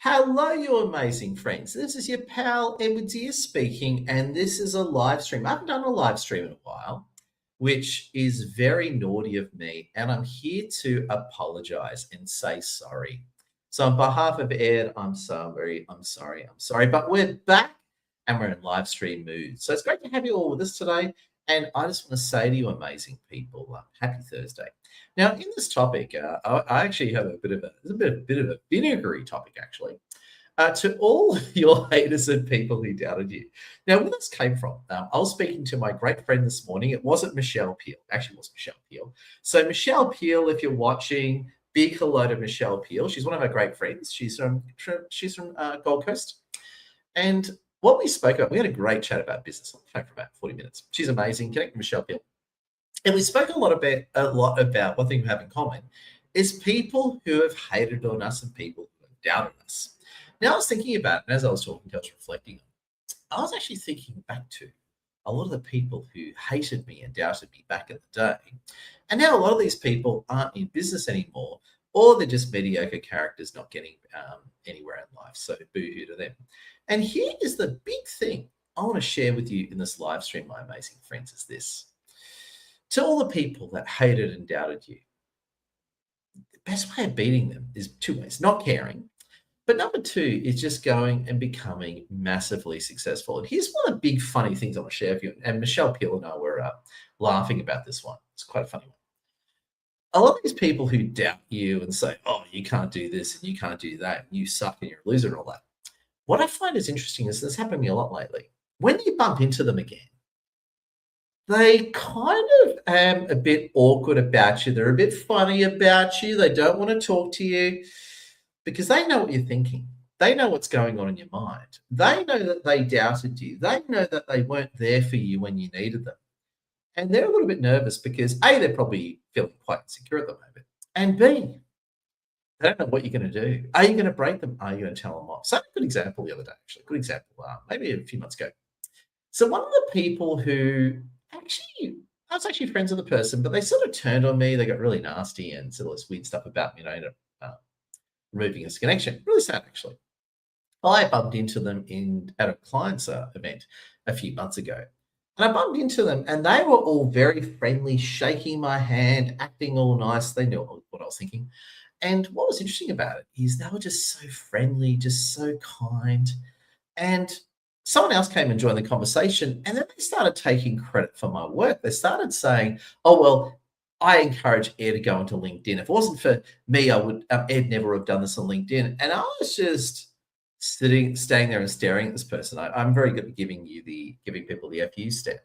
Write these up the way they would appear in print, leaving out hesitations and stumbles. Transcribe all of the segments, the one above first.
Hello, you amazing friends. This is your pal Edwards here speaking, and this is a live stream. I haven't done a live stream in a while, which is very naughty of me, and I'm here to apologize and say sorry. So, on behalf of Ed, I'm sorry, but we're back and we're in live stream mood. So, it's great to have you all with us today. And I just want to say to you, amazing people, happy Thursday. Now, in this topic, I actually have a bit of a vinegary topic, actually. To all your haters and people who doubted you. Now, where this came from, I was speaking to my great friend this morning. It wasn't Michelle Peel. Actually, it was Michelle Peel. So, Michelle Peel, if you're watching, big hello to Michelle Peel. She's one of our great friends. She's from Gold Coast. And what we spoke about, we had a great chat about business on the phone for about 40 minutes. She's amazing. Connect with Michelle Peel. And we spoke a lot about one thing we have in common is people who have hated on us and people who have doubted us. Now, I was thinking about it, and as I was talking, I was reflecting. I was actually thinking back to a lot of the people who hated me and doubted me back in the day. And now a lot of these people aren't in business anymore, or they're just mediocre characters not getting anywhere in life. So boo-hoo to them. And here is the big thing I want to share with you in this live stream, my amazing friends, is this. To all the people that hated and doubted you, the best way of beating them is two ways: not caring, but number two is just going and becoming massively successful. And here's one of the big funny things I want to share with you. And Michelle Peel and I were laughing about this one. It's quite a funny one. A lot of these people who doubt you and say, oh, you can't do this and you can't do that, and you suck and you're a loser and all that. What I find is interesting is this happened to me a lot lately. When you bump into them again, they kind of a bit awkward about you. They're a bit funny about you. They don't want to talk to you because they know what you're thinking. They know what's going on in your mind. They know that they doubted you. They know that they weren't there for you when you needed them. And they're a little bit nervous because A, they're probably feeling quite insecure at the moment. And B, they don't know what you're going to do. Are you going to break them? Are you going to tell them off? So, a good example the other day, actually. Good example, maybe a few months ago. So, one of the people who actually, I was actually friends with the person, but they sort of turned on me. They got really nasty and said all this weird stuff about me, ended up removing this connection. Really sad, actually. I bumped into them at a client's event a few months ago. And I bumped into them, and they were all very friendly, shaking my hand, acting all nice. They knew what I was thinking. And what was interesting about it is they were just so friendly, just so kind. And someone else came and joined the conversation, and then they started taking credit for my work. They started saying, oh, well, I encourage Ed to go onto LinkedIn. If it wasn't for me, Ed never would have done this on LinkedIn. And I was just staying there and staring at this person. I'm very good at giving people the FU stare.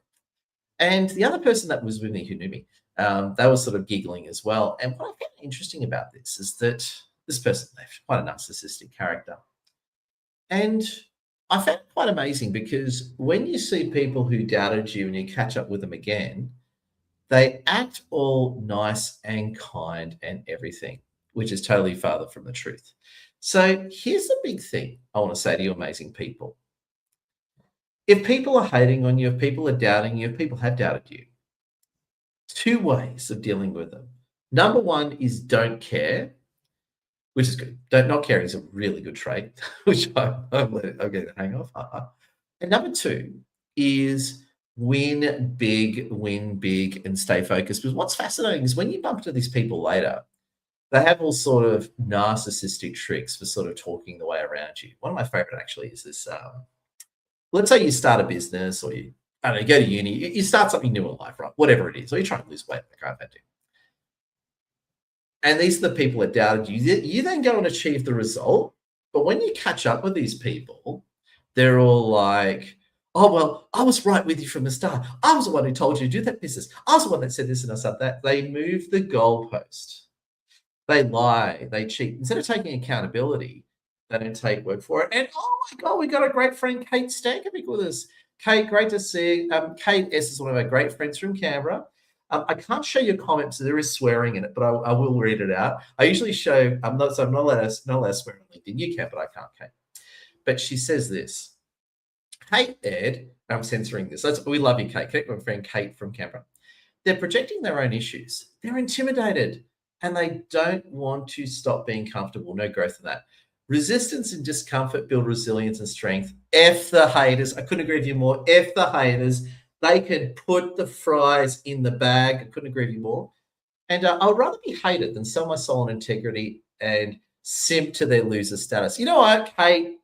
And the other person that was with me who knew me, they were sort of giggling as well. And what I found interesting about this is that this person, they're quite a narcissistic character. And I found it quite amazing because when you see people who doubted you and you catch up with them again, they act all nice and kind and everything, which is totally farther from the truth. So here's the big thing I want to say to you amazing people. If people are hating on you, if people are doubting you, if people have doubted you, two ways of dealing with them. Number one is don't care, which is good. Not caring is a really good trait, which I'm getting the hang of. And number two is win big, and stay focused. Because what's fascinating is when you bump into these people later, they have all sort of narcissistic tricks for sort of talking the way around you. One of my favorite actually is this. Let's say you start a business or you go to uni, you start something new in life, right? Whatever it is, or you're trying to lose weight, like I've had to. And these are the people that doubted you. You then go and achieve the result. But when you catch up with these people, they're all like, oh, well, I was right with you from the start. I was the one who told you to do that business. I was the one that said this and I said that. They move the goalpost. They lie. They cheat. Instead of taking accountability, they don't take work for it. And, oh, my God, we got a great friend, Kate Stankovic, with us. Kate, great to see. Kate S. is one of our great friends from Canberra. I can't show you comments, so there is swearing in it, but I will read it out. I usually show, I'm not allowed to swear on LinkedIn. You can, but I can't, Kate. But she says this. Hey, Ed, I'm censoring this. We love you, Kate. Connect with my friend Kate from Canberra. They're projecting their own issues. They're intimidated, and they don't want to stop being comfortable. No growth in that. Resistance and discomfort build resilience and strength. F the haters. I couldn't agree with you more. F the haters. They can put the fries in the bag. I couldn't agree with you more. And I'd rather be hated than sell my soul and integrity and simp to their loser status. You know what, Kate?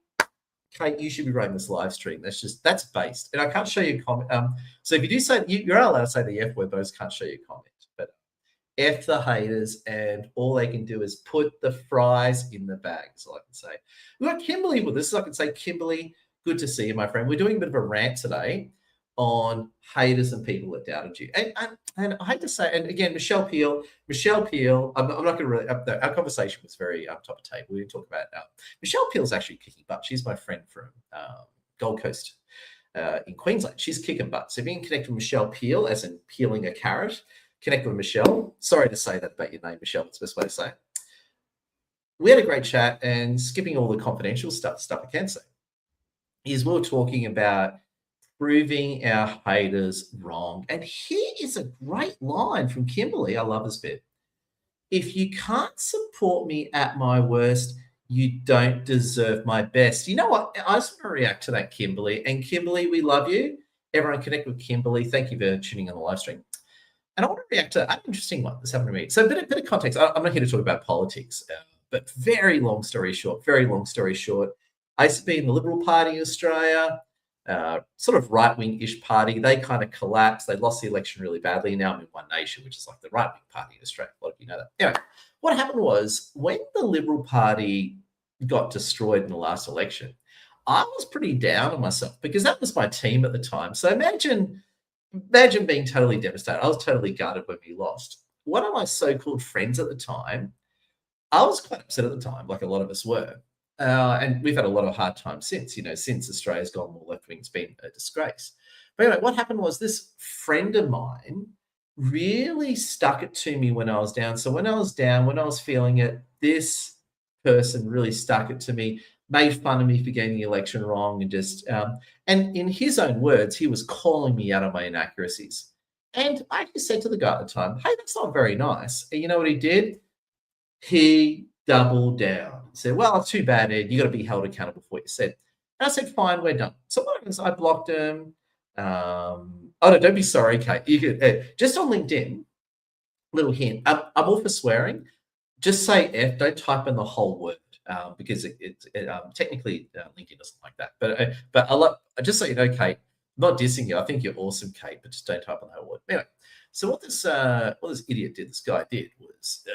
Kate, you should be running this live stream. That's based. And I can't show you a comment. So if you do say, you're allowed to say the F word, but I just can't show you a comment. But F the haters, and all they can do is put the fries in the bag, is all I can say. We've got Kimberly with us. I can say, Kimberly, good to see you, my friend. We're doing a bit of a rant today on haters and people that doubted you. And I hate to say, and again, Michelle Peel, I'm not going to really, our conversation was very top of table. We didn't talk about Michelle Peel's actually kicking butt. She's my friend from Gold Coast in Queensland. She's kicking butt. So if you can connect with Michelle Peel, as in peeling a carrot, connect with Michelle. Sorry to say that about your name, Michelle. It's the best way to say it. We had a great chat, and skipping all the confidential stuff I can say is we were talking about proving our haters wrong. And here is a great line from Kimberly. I love this bit. If you can't support me at my worst, you don't deserve my best. You know what? I just want to react to that, Kimberly. And Kimberly, we love you. Everyone connect with Kimberly. Thank you for tuning on the live stream. And I want to react to an interesting one that's happened to me. So a bit of context. I'm not here to talk about politics, but very long story short, I used to be in the Liberal Party in Australia. Sort of right-wing-ish party. They kind of collapsed. They lost the election really badly. Now I'm in One Nation, which is like the right-wing party in Australia. A lot of you know that. Anyway, what happened was when the Liberal Party got destroyed in the last election, I was pretty down on myself because that was my team at the time. So imagine being totally devastated. I was totally gutted when we lost. One of my so-called friends at the time, I was quite upset at the time, like a lot of us were. And we've had a lot of hard times since Australia's gone more left wing, it's been a disgrace. But anyway, what happened was this friend of mine really stuck it to me when I was down. So when I was down, when I was feeling it, this person really stuck it to me, made fun of me for getting the election wrong, and just, and in his own words, he was calling me out on my inaccuracies. And I just said to the guy at the time, hey, that's not very nice. And you know what he did? He doubled down. Said, well, too bad, Ed. You got to be held accountable for what you said. And I said, fine, we're done. So what happens? I blocked him. Oh no, don't be sorry, Kate. You could just on LinkedIn. Little hint. I'm all for swearing. Just say F. Don't type in the whole word because technically LinkedIn doesn't like that. But just so you know, Kate, I'm not dissing you. I think you're awesome, Kate. But just don't type in the whole word. Anyway, so what this idiot did, this guy did, was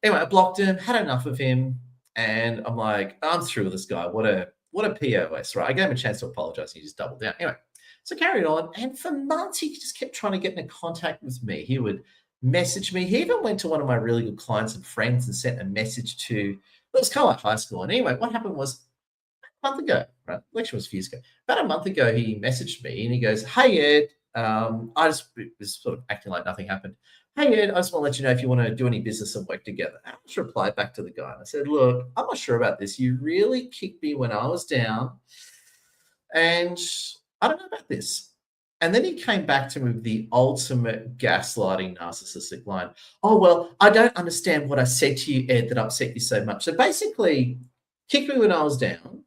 Anyway, I blocked him, had enough of him, and I'm like, I'm through with this guy. What a POS, right? I gave him a chance to apologize, and he just doubled down. Anyway, so carried on, and for months he just kept trying to get into contact with me. He would message me. He even went to one of my really good clients and friends and sent a message to, it was kind of like high school. And anyway, what happened was a month ago, right? Election was a few years ago. About a month ago, he messaged me and he goes, hey, Ed, I just was sort of acting like nothing happened. Hey, Ed, I just want to let you know if you want to do any business and work together. I just replied back to the guy and I said, look, I'm not sure about this. You really kicked me when I was down and I don't know about this. And then he came back to me with the ultimate gaslighting narcissistic line. Oh, well, I don't understand what I said to you, Ed, that upset you so much. So basically, kicked me when I was down,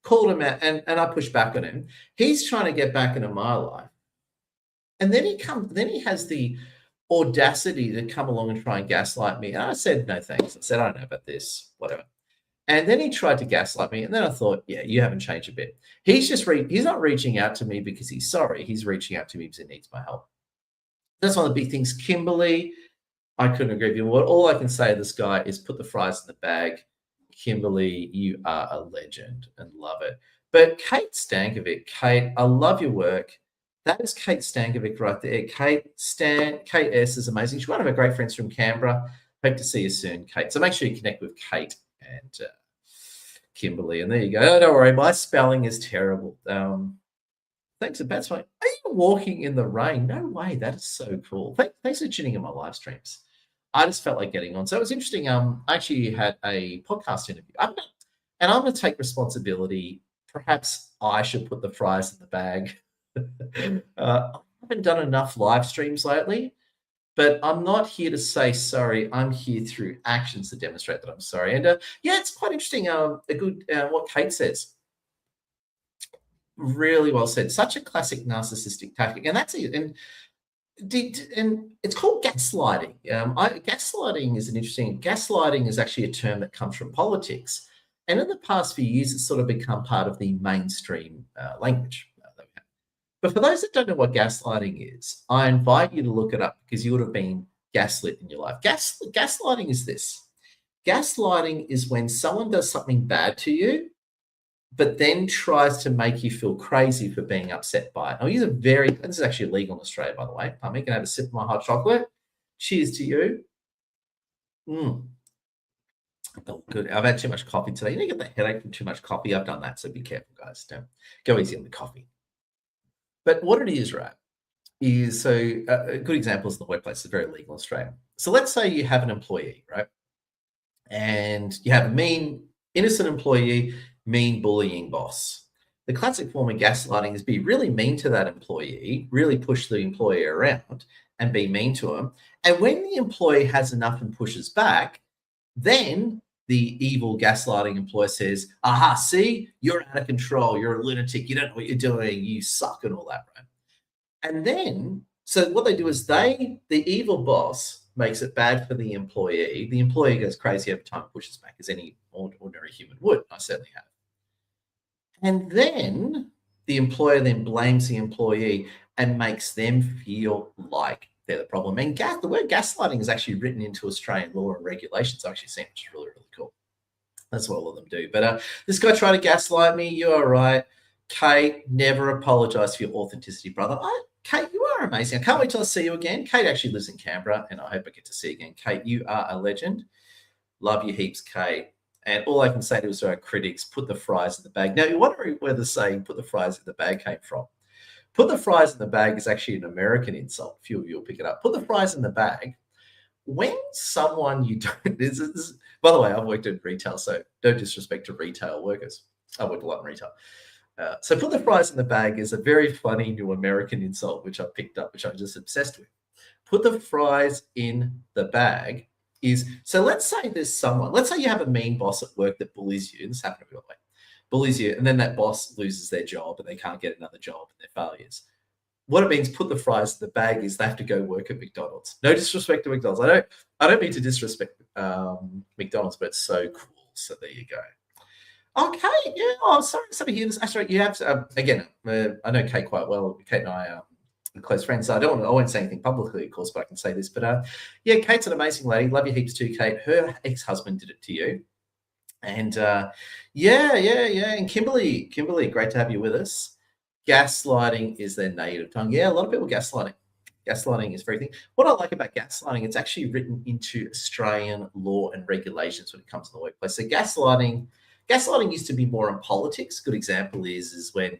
called him out, and I pushed back on him. He's trying to get back into my life. And then he has the audacity to come along and try and gaslight me. And I said, no, thanks. I said, I don't know about this, whatever. And then he tried to gaslight me. And then I thought, yeah, you haven't changed a bit. He's not reaching out to me because he's sorry. He's reaching out to me because he needs my help. That's one of the big things. Kimberly, I couldn't agree with you more. All I can say to this guy is put the fries in the bag. Kimberly, you are a legend and love it. But Kate Stankovic, Kate, I love your work. That is Kate Stankovic right there. Kate S is amazing. She's one of our great friends from Canberra. Hope to see you soon, Kate. So make sure you connect with Kate and Kimberly. And there you go. Oh, don't worry, my spelling is terrible. Thanks for Are you walking in the rain? No way. That is so cool. Thanks for tuning in my live streams. I just felt like getting on. So it was interesting. I actually had a podcast interview. And I'm going to take responsibility. Perhaps I should put the fries in the bag. I haven't done enough live streams lately. But I'm not here to say sorry. I'm here through actions to demonstrate that I'm sorry. And yeah, it's quite interesting. What Kate says. Really well said. Such a classic narcissistic tactic, and that's it. And it's called gaslighting. Gaslighting is an interesting. Gaslighting is actually a term that comes from politics, and in the past few years, it's sort of become part of the mainstream language. But for those that don't know what gaslighting is, I invite you to look it up because you would have been gaslit in your life. Gaslighting is this. Gaslighting is when someone does something bad to you, but then tries to make you feel crazy for being upset by it. Now, this is actually illegal in Australia, by the way. I'm going to have a sip of my hot chocolate. Cheers to you. Oh, good. I've had too much coffee today. You know, you get the headache from too much coffee. I've done that, so be careful, guys. Don't go easy on the coffee. But what it is, right, is so a good example is the workplace. It's very legal in Australia. So let's say you have an employee, right? And you have a mean, innocent employee, mean bullying boss. The classic form of gaslighting is be really mean to that employee, really push the employee around and be mean to him. And when the employee has enough and pushes back, then the evil gaslighting employer says, aha, see, you're out of control. You're a lunatic. You don't know what you're doing. You suck and all that, right? And then, so what they do is the evil boss makes it bad for the employee. The employee goes crazy every time, pushes back, as any ordinary human would. I certainly have. And then the employer then blames the employee and makes them feel like they're the problem. And the word gaslighting is actually written into Australian law and regulations. I've actually seen it, which is really, really cool. That's what all of them do. But this guy tried to gaslight me. You are right. Kate, never apologise for your authenticity, brother. Kate, you are amazing. I can't wait till I see you again. Kate actually lives in Canberra, and I hope I get to see you again. Kate, you are a legend. Love you heaps, Kate. And all I can say to our critics, put the fries in the bag. Now, you're wondering where the saying put the fries in the bag came from. Put the fries in the bag is actually an American insult. A few of you will pick it up. Put the fries in the bag. When someone you don't, by the way, I've worked in retail, so don't disrespect to retail workers. I worked a lot in retail. So put the fries in the bag is a very funny new American insult, which I picked up, which I'm just obsessed with. Put the fries in the bag is, so let's say there's someone, let's say you have a mean boss at work that bullies you, and this happened to me, bullies you, and then that boss loses their job and they can't get another job and they're failures. What it means, put the fries in the bag, is they have to go work at McDonald's. No disrespect to McDonald's. I don't mean to disrespect McDonald's, but it's so cool. So there you go. Okay, yeah. Oh, sorry to hear this. Actually, you have to, again. I know Kate quite well. Kate and I are close friends, so I won't say anything publicly, of course, but I can say this. But yeah, Kate's an amazing lady. Love you heaps too, Kate. Her ex-husband did it to you, and yeah. And Kimberly, great to have you with us. Gaslighting is their native tongue. Yeah, a lot of people gaslighting. Gaslighting is very thing. What I like about gaslighting, it's actually written into Australian law and regulations when it comes to the workplace. So gaslighting used to be more in politics. Good example is when,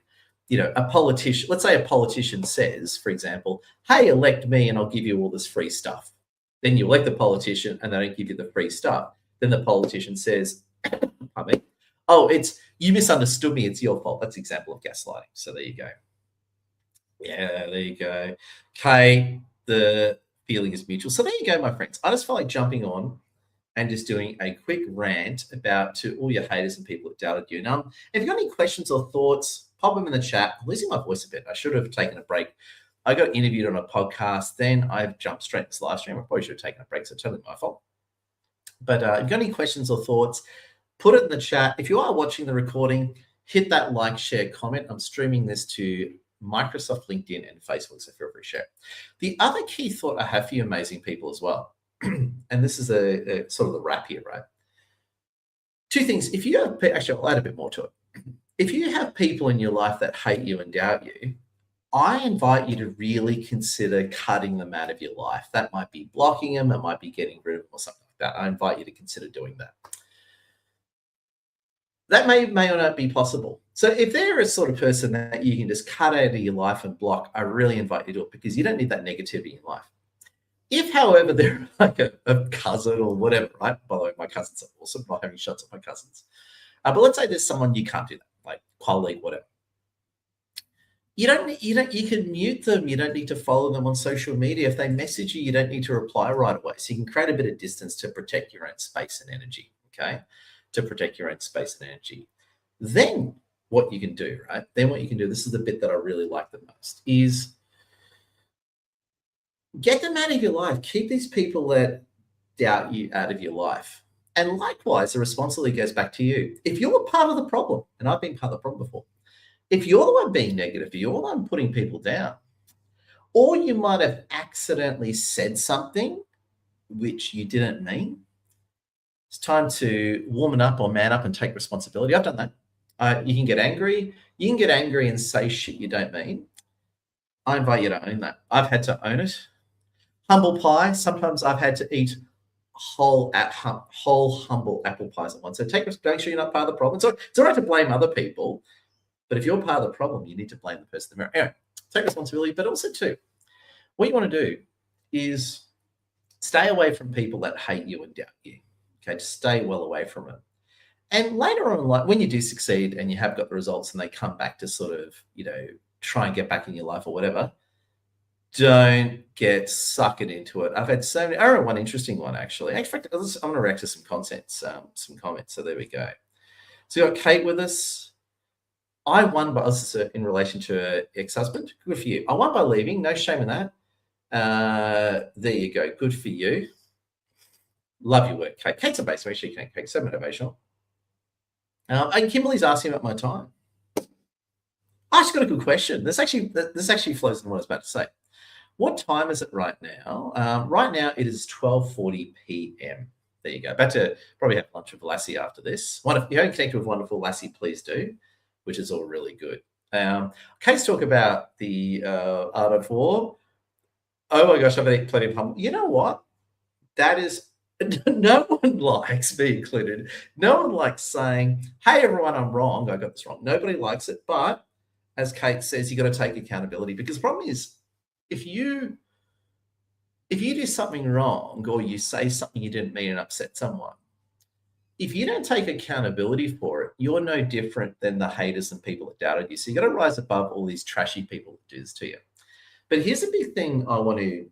a politician, let's say a politician says, for example, hey, elect me and I'll give you all this free stuff. Then you elect the politician and they don't give you the free stuff. Then the politician says, pardon me, oh, it's, you misunderstood me. It's your fault. That's an example of gaslighting. So there you go. Yeah, there you go. Okay, the feeling is mutual. So there you go, my friends. I just felt like jumping on and just doing a quick rant to all your haters and people that doubted you. Now, if you've got any questions or thoughts, pop them in the chat. I'm losing my voice a bit. I should have taken a break. I got interviewed on a podcast. Then I've jumped straight to this live stream. I probably should have taken a break, so totally my fault. But if you've got any questions or thoughts, put it in the chat. If you are watching the recording, hit that like, share, comment. I'm streaming this to Microsoft, LinkedIn, and Facebook, so feel free to share. The other key thought I have for you amazing people as well, and this is a sort of the wrap here, right? Two things. If you have, actually, I'll add a bit more to it. If you have people in your life that hate you and doubt you, I invite you to really consider cutting them out of your life. That might be blocking them, it might be getting rid of them or something like that. I invite you to consider doing that. That may or not be possible. So if they're a sort of person that you can just cut out of your life and block, I really invite you to do it because you don't need that negativity in life. If, however, they're like a cousin or whatever, right? By the way, my cousins are awesome. I'm not having shots at my cousins. But let's say there's someone you can't do that, like colleague, whatever. You can mute them. You don't need to follow them on social media. If they message you, you don't need to reply right away. So you can create a bit of distance to protect your own space and energy. Okay. To protect your own space and energy. Then what you can do, right? Then what you can do, this is the bit that I really like the most, is get them out of your life. Keep these people that doubt you out of your life. And likewise, the responsibility goes back to you. If you're part of the problem, and I've been part of the problem before, if you're the one being negative, you're the one putting people down, or you might have accidentally said something which you didn't mean, it's time to woman up or man up and take responsibility. I've done that. You can get angry. You can get angry and say shit you don't mean. I invite you to own that. I've had to own it. Humble pie. Sometimes I've had to eat whole humble apple pies at once. So make sure you're not part of the problem. So it's all right to blame other people, but if you're part of the problem, you need to blame the person in the mirror. Anyway, take responsibility, but also too, what you want to do is stay away from people that hate you and doubt you. Okay, just stay well away from it. And later on, like when you do succeed and you have got the results and they come back to sort of, try and get back in your life or whatever, don't get sucked into it. I've had so many. I remember one interesting one actually. In fact, I'm going to react to some comments. So there we go. So you got Kate with us. I won by, this is in relation to her ex-husband. Good for you. I won by leaving. No shame in that. There you go. Good for you. Love your work, Kate. Kate's amazing. Make sure you connect, Kate. So motivational. And Kimberly's asking about my time. I just got a good question. This actually flows into what I was about to say. What time is it right now? Right now it is 12:40 p.m. There you go. About to probably have lunch with Lassie after this. If you haven't connected with wonderful Lassie, please do, which is all really good. Kate's talk about the art of war. Oh my gosh, I've had plenty of humble. You know what? That is, no one likes, me included, no one likes saying, hey, everyone, I'm wrong. I got this wrong. Nobody likes it. But as Kate says, you got to take accountability, because the problem is if you do something wrong or you say something you didn't mean and upset someone, if you don't take accountability for it, you're no different than the haters and people that doubted you. So you got to rise above all these trashy people that do this to you. But here's a big thing I want to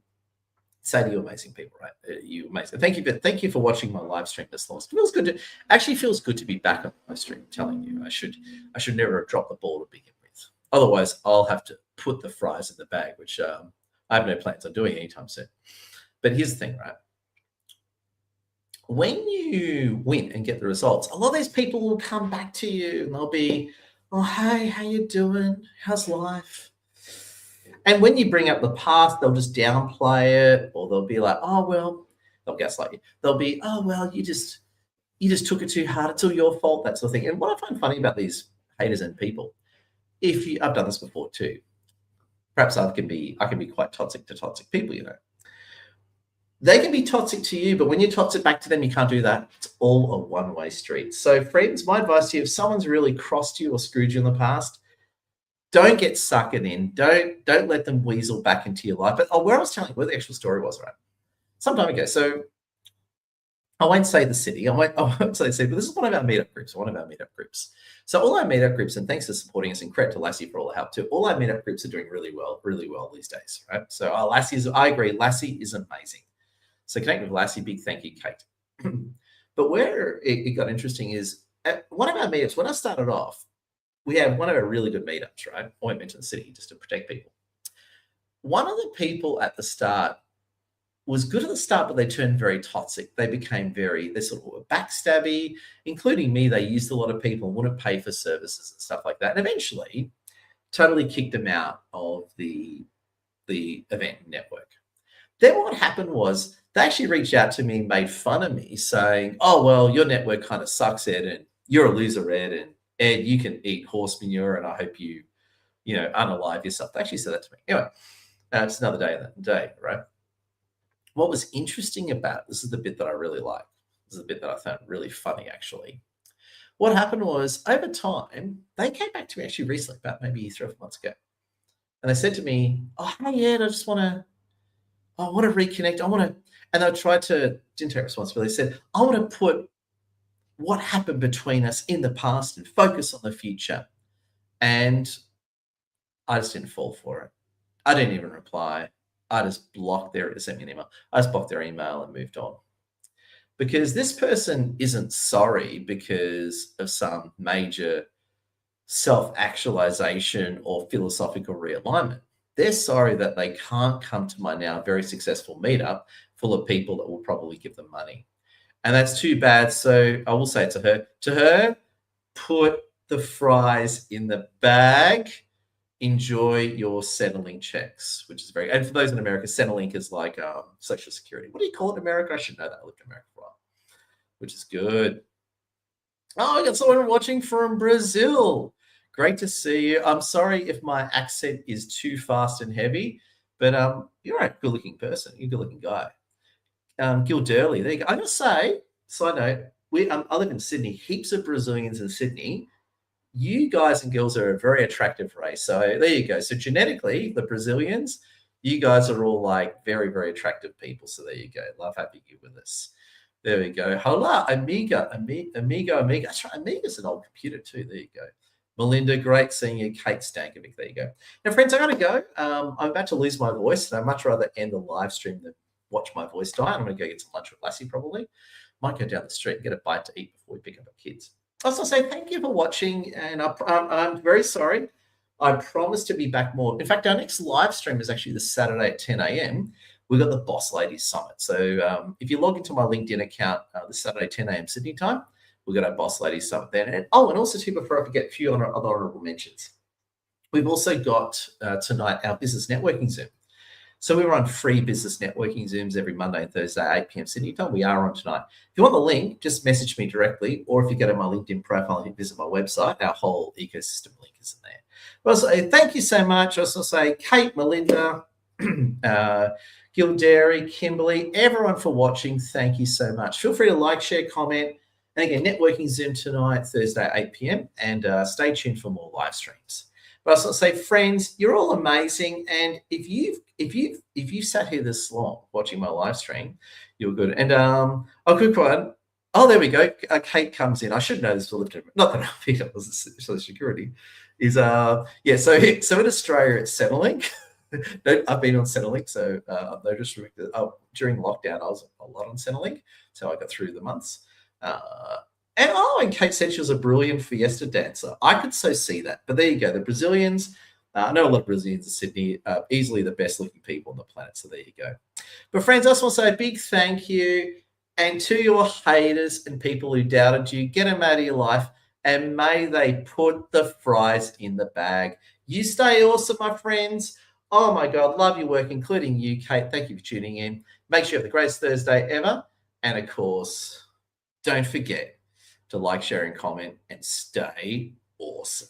say to you amazing people, right? You amazing. Thank you for watching my live stream this long. It feels good to be back on my stream. I'm telling you, I should never have dropped the ball to begin with. Otherwise, I'll have to put the fries in the bag, which I have no plans on doing anytime soon. But here's the thing, right? When you win and get the results, a lot of these people will come back to you and they'll be, oh, hey, how you doing? How's life? And when you bring up the past, they'll just downplay it, or they'll be like, oh, well, they'll gaslight you. They'll be, oh, well, you just took it too hard. It's all your fault, that sort of thing. And what I find funny about these haters and people, I've done this before too. Perhaps I can be quite toxic to toxic people, They can be toxic to you, but when you're toxic back to them, you can't do that. It's all a one-way street. So friends, my advice to you, if someone's really crossed you or screwed you in the past, don't get suckered in. Don't let them weasel back into your life. But where I was telling you, where the actual story was, right? Some time ago. So I won't say the city. I won't say the city, but this is one of our meetup groups. So all our meetup groups, and thanks for supporting us, and credit to Lassie for all the help too. All our meetup groups are doing really well these days, right? So I agree, Lassie is amazing. So connect with Lassie. Big thank you, Kate. But where it got interesting is at one of our meetups, when I started off, we had one of our really good meetups, right? I won't mention the city just to protect people. One of the people at the start was good at the start, but they turned very toxic. They became they sort of were backstabby, including me. They used a lot of people and wouldn't pay for services and stuff like that. And eventually totally kicked them out of the event network. Then what happened was they actually reached out to me and made fun of me, saying, oh, well, your network kind of sucks, Ed, and you're a loser, Ed, and Ed, you can eat horse manure, and I hope you unalive yourself. They actually said that to me. Anyway, it's another day, right? What was interesting about this is the bit that I really like. This is the bit that I found really funny, actually. What happened was, over time, they came back to me actually recently, about maybe 3 or 4 months ago. And they said to me, oh, hey, Ed, I want to reconnect. And they didn't take responsibility. They said, I want to put what happened between us in the past and focus on the future. And I just didn't fall for it. I didn't even reply. I just blocked sent me an email. I just blocked their email and moved on. Because this person isn't sorry because of some major self-actualization or philosophical realignment. They're sorry that they can't come to my now very successful meetup full of people that will probably give them money. And that's too bad. So I will say to her, put the fries in the bag. Enjoy your Centrelink checks, which is and for those in America, Centrelink is like Social Security. What do you call it in America? I should know that. I lived in America for a while, which is good. Oh, I got someone watching from Brazil. Great to see you. I'm sorry if my accent is too fast and heavy, but you're a good-looking person. You're a good-looking guy. Gil Durley, there you go. I gotta say, side note, I live in Sydney. Heaps of Brazilians in Sydney. You guys and girls are a very attractive race. So there you go. So genetically, the Brazilians, you guys are all like very, very attractive people. So there you go. Love having you with us. There we go. Hola, amiga. That's right. Amiga's an old computer too. There you go. Melinda, great seeing you. Kate Stankovic, there you go. Now, friends, I got to go. I'm about to lose my voice, and I'd much rather end the live stream than watch my voice die. I'm going to go get some lunch with Lassie probably. Might go down the street and get a bite to eat before we pick up our kids. I also say thank you for watching, and I'm very sorry. I promise to be back more. In fact, our next live stream is actually this Saturday at 10 a.m. We've got the Boss Ladies Summit. So if you log into my LinkedIn account this Saturday, 10 a.m. Sydney time, we've got our Boss Ladies Summit then. And also too, before I forget, a few other honorable mentions. We've also got tonight our Business Networking Zoom. So we run free business networking Zooms every Monday and Thursday, 8 p.m. Sydney time. We are on tonight. If you want the link, just message me directly, or if you go to my LinkedIn profile and visit my website, our whole ecosystem link is in there. But also, thank you so much. I also say Kate, Melinda, Gildary, Kimberly, everyone for watching. Thank you so much. Feel free to like, share, comment. And again, networking Zoom tonight, Thursday, 8 p.m. And stay tuned for more live streams. But I also say, friends, you're all amazing. And if you sat here this long watching my live stream, you're good. And quick one. Oh, there we go. Kate comes in. I should know this. Not that I picked up Social Security. Is So in Australia, it's Centrelink. I've been on Centrelink, so I've noticed during lockdown I was a lot on Centrelink, so I got through the months. And Kate said she was a brilliant Fiesta dancer. I could so see that. But there you go. The Brazilians, I know a lot of Brazilians in Sydney, easily the best looking people on the planet. So there you go. But friends, I just want to say a big thank you. And to your haters and people who doubted you, get them out of your life. And may they put the fries in the bag. You stay awesome, my friends. Oh, my God. Love your work, including you, Kate. Thank you for tuning in. Make sure you have the greatest Thursday ever. And, of course, don't forget to like, share, and comment, and stay awesome.